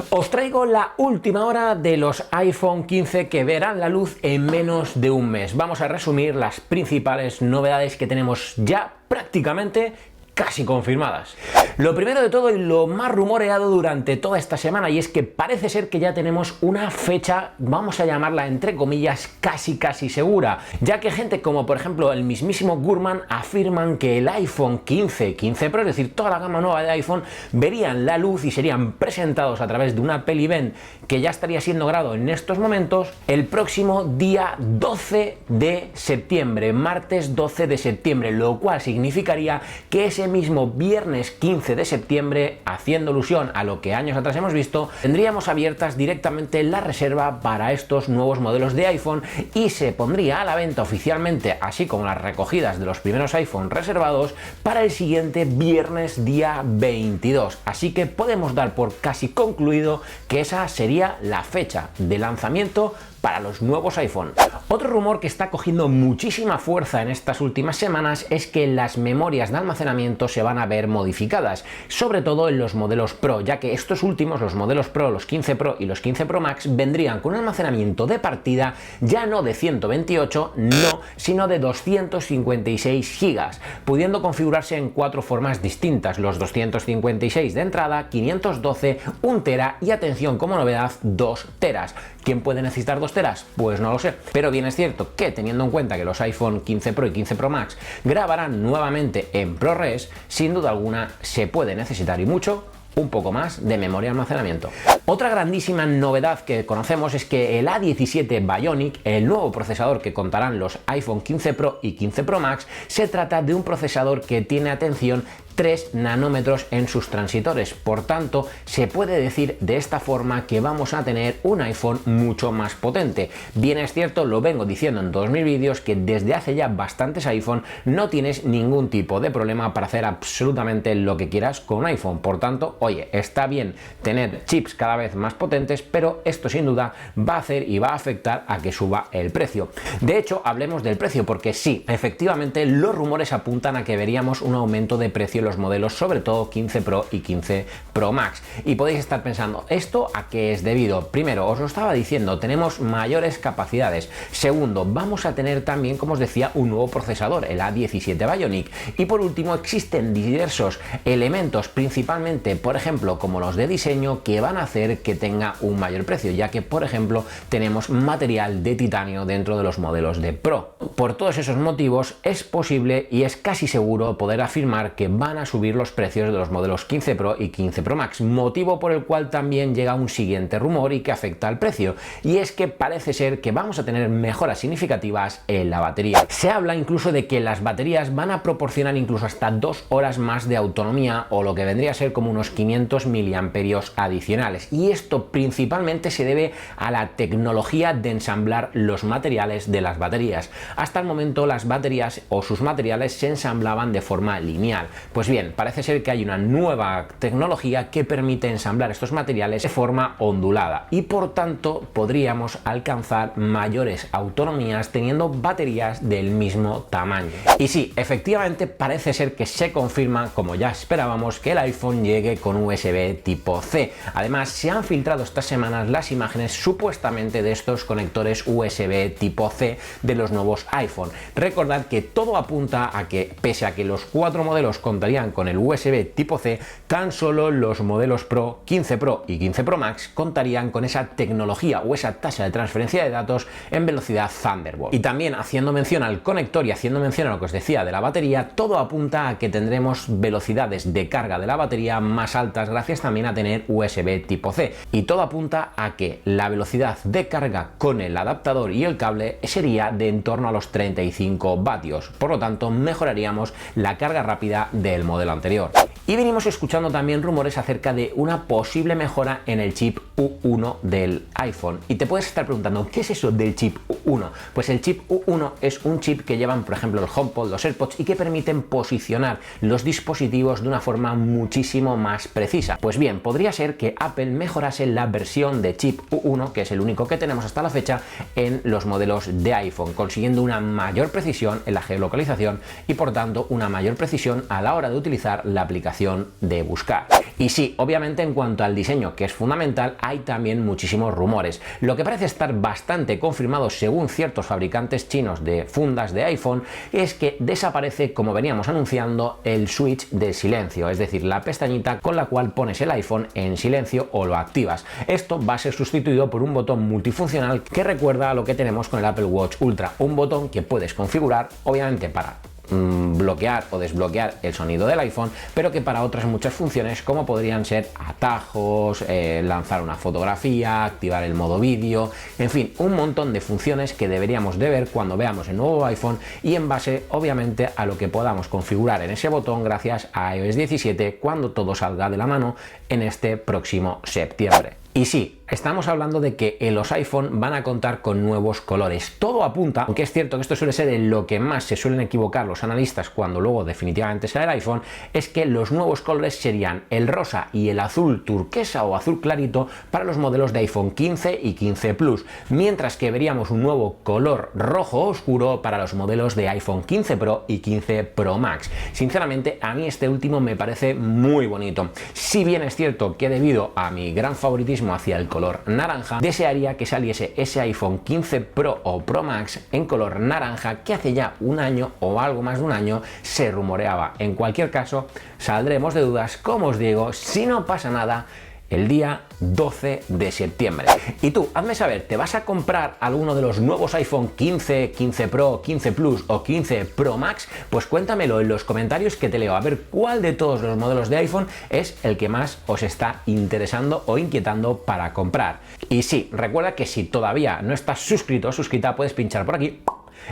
Os traigo la última hora de los iPhone 15 que verán la luz en menos de un mes. Vamos a resumir las principales novedades que tenemos ya prácticamente casi confirmadas. Lo primero de todo y lo más rumoreado durante toda esta semana, y es que parece ser que ya tenemos una fecha, vamos a llamarla entre comillas, casi segura, ya que gente como por ejemplo el mismísimo Gurman afirman que el iPhone 15, 15 Pro, es decir, toda la gama nueva de iPhone, verían la luz y serían presentados a través de un Apple Event que ya estaría siendo grabado en estos momentos el próximo día 12 de septiembre, martes 12 de septiembre, lo cual significaría que ese mismo viernes 15 de septiembre, haciendo alusión a lo que años atrás hemos visto, tendríamos abiertas directamente la reserva para estos nuevos modelos de iPhone y se pondría a la venta oficialmente, así como las recogidas de los primeros iPhone reservados, para el siguiente viernes día 22. Así que podemos dar por casi concluido que esa sería la fecha de lanzamiento para los nuevos iPhone. Otro rumor que está cogiendo muchísima fuerza en estas últimas semanas es que las memorias de almacenamiento se van a ver modificadas, sobre todo en los modelos Pro, ya que estos últimos, los modelos Pro, los 15 Pro y los 15 Pro Max, vendrían con un almacenamiento de partida ya no de 128, no, sino de 256 GB, pudiendo configurarse en 4 formas distintas: los 256 de entrada, 512, 1 tera y, atención como novedad, 2 teras. ¿Quién puede necesitar 2 teras? Pues no lo sé, pero bien es cierto que, teniendo en cuenta que los iPhone 15 Pro y 15 Pro Max grabarán nuevamente en ProRes, sin duda alguna se puede necesitar, y mucho, un poco más de memoria de almacenamiento. Otra grandísima novedad que conocemos es que el A17 Bionic, el nuevo procesador que contarán los iPhone 15 Pro y 15 Pro Max, se trata de un procesador que tiene, atención, 3 nanómetros en sus transitores. Por tanto, se puede decir de esta forma que vamos a tener un iPhone mucho más potente. Bien es cierto, lo vengo diciendo en todos mis vídeos, que desde hace ya bastantes iPhone no tienes ningún tipo de problema para hacer absolutamente lo que quieras con un iPhone. Por tanto, oye, está bien tener chips cada vez más potentes, pero esto sin duda va a hacer y va a afectar a que suba el precio. De hecho, hablemos del precio, porque sí, efectivamente los rumores apuntan a que veríamos un aumento de precio los modelos, sobre todo 15 Pro y 15 Pro Max. Y podéis estar pensando, ¿esto a qué es debido? Primero, os lo estaba diciendo, tenemos mayores capacidades. Segundo, vamos a tener también, como os decía, un nuevo procesador, el A17 Bionic. Y por último, existen diversos elementos, principalmente, por ejemplo, como los de diseño, que van a hacer que tenga un mayor precio, ya que, por ejemplo, tenemos material de titanio dentro de los modelos de Pro. Por todos esos motivos, es posible y es casi seguro poder afirmar que van a subir los precios de los modelos 15 Pro y 15 Pro Max, motivo por el cual también llega un siguiente rumor y que afecta al precio, y es que parece ser que vamos a tener mejoras significativas en la batería. Se habla incluso de que las baterías van a proporcionar incluso hasta 2 horas más de autonomía, o lo que vendría a ser como unos 500 miliamperios adicionales, y esto principalmente se debe a la tecnología de ensamblar los materiales de las baterías. Hasta el momento las baterías o sus materiales se ensamblaban de forma lineal. Pues bien, parece ser que hay una nueva tecnología que permite ensamblar estos materiales de forma ondulada, y por tanto podríamos alcanzar mayores autonomías teniendo baterías del mismo tamaño. Y sí, efectivamente parece ser que se confirma, como ya esperábamos, que el iPhone llegue con USB tipo C. Además, se han filtrado estas semanas las imágenes supuestamente de estos conectores USB tipo C de los nuevos iPhone. Recordad que todo apunta a que, pese a que los 4 modelos contarían con el USB tipo C, tan solo los modelos Pro, 15 Pro y 15 Pro Max contarían con esa tecnología o esa tasa de transferencia de datos en velocidad Thunderbolt. Y también, haciendo mención al conector y haciendo mención a lo que os decía de la batería, todo apunta a que tendremos velocidades de carga de la batería más altas gracias también a tener USB tipo C, y todo apunta a que la velocidad de carga con el adaptador y el cable sería de en torno a los 35 vatios. Por lo tanto, mejoraríamos la carga rápida del modelo anterior. Y venimos escuchando también rumores acerca de una posible mejora en el chip U1 del iPhone. Y te puedes estar preguntando, ¿qué es eso del chip U1? Pues el chip U1 es un chip que llevan, por ejemplo, el HomePod, los AirPods, y que permiten posicionar los dispositivos de una forma muchísimo más precisa. Pues bien, podría ser que Apple mejorase la versión de chip U1, que es el único que tenemos hasta la fecha, en los modelos de iPhone, consiguiendo una mayor precisión en la geolocalización y, por tanto, una mayor precisión a la hora de utilizar la aplicación aplicación de buscar. Y sí, obviamente en cuanto al diseño, que es fundamental, hay también muchísimos rumores. Lo que parece estar bastante confirmado según ciertos fabricantes chinos de fundas de iPhone es que desaparece, como veníamos anunciando, el switch de silencio, es decir, la pestañita con la cual pones el iPhone en silencio o lo activas. Esto va a ser sustituido por un botón multifuncional que recuerda a lo que tenemos con el Apple Watch Ultra, un botón que puedes configurar obviamente para bloquear o desbloquear el sonido del iPhone, pero que para otras muchas funciones, como podrían ser atajos, lanzar una fotografía, activar el modo vídeo, en fin, un montón de funciones que deberíamos de ver cuando veamos el nuevo iPhone y en base obviamente a lo que podamos configurar en ese botón gracias a iOS 17 cuando todo salga de la mano en este próximo septiembre. Y sí, estamos hablando de que los iPhone van a contar con nuevos colores. Todo apunta, aunque es cierto que esto suele ser en lo que más se suelen equivocar los analistas cuando luego definitivamente sale el iPhone, es que los nuevos colores serían el rosa y el azul turquesa o azul clarito para los modelos de iPhone 15 y 15 Plus, mientras que veríamos un nuevo color rojo oscuro para los modelos de iPhone 15 Pro y 15 Pro Max. Sinceramente, a mí este último me parece muy bonito. Si bien es cierto que debido a mi gran favoritismo hacia el color naranja, desearía que saliese ese iPhone 15 Pro o Pro Max en color naranja que hace ya un año o algo más de un año se rumoreaba. En cualquier caso, saldremos de dudas, como os digo, si no pasa nada, el día 12 de septiembre. Y tú, hazme saber, ¿te vas a comprar alguno de los nuevos iPhone 15, 15 Pro, 15 Plus o 15 Pro Max? Pues cuéntamelo en los comentarios que te leo, a ver cuál de todos los modelos de iPhone es el que más os está interesando o inquietando para comprar. Y sí, recuerda que si todavía no estás suscrito o suscrita, puedes pinchar por aquí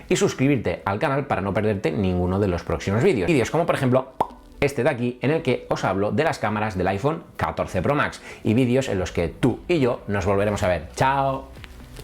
y suscribirte al canal para no perderte ninguno de los próximos vídeos. Vídeos como por ejemplo este de aquí, en el que os hablo de las cámaras del iPhone 14 Pro Max y vídeos en los que tú y yo nos volveremos a ver. ¡Chao!